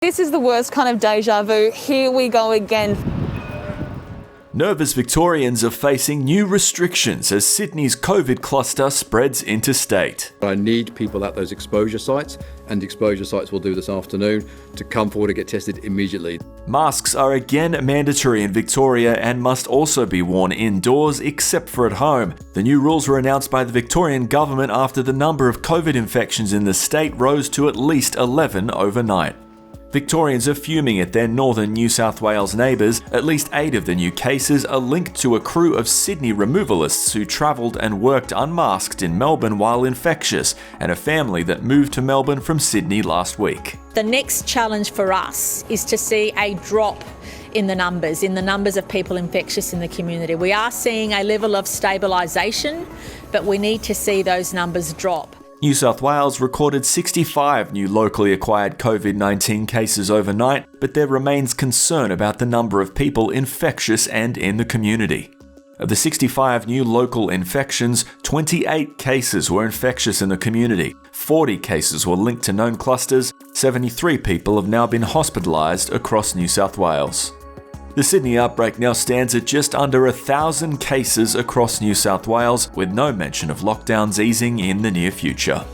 This is the worst kind of deja vu. Here we go again. Nervous Victorians are facing new restrictions as Sydney's COVID cluster spreads interstate. I need people at those exposure sites, and exposure sites will do this afternoon, to come forward and get tested immediately. Masks are again mandatory in Victoria and must also be worn indoors except for at home. The new rules were announced by the Victorian government after the number of COVID infections in the state rose to at least 11 overnight. Victorians are fuming at their northern New South Wales neighbours. At least 8 of the new cases are linked to a crew of Sydney removalists who travelled and worked unmasked in Melbourne while infectious, and a family that moved to Melbourne from Sydney last week. The next challenge for us is to see a drop in the numbers of people infectious in the community. We are seeing a level of stabilisation, but we need to see those numbers drop. New South Wales recorded 65 new locally acquired COVID-19 cases overnight, but there remains concern about the number of people infectious and in the community. Of the 65 new local infections, 28 cases were infectious in the community, 40 cases were linked to known clusters, 73 people have now been hospitalised across New South Wales. The Sydney outbreak now stands at just under 1,000 cases across New South Wales, with no mention of lockdowns easing in the near future.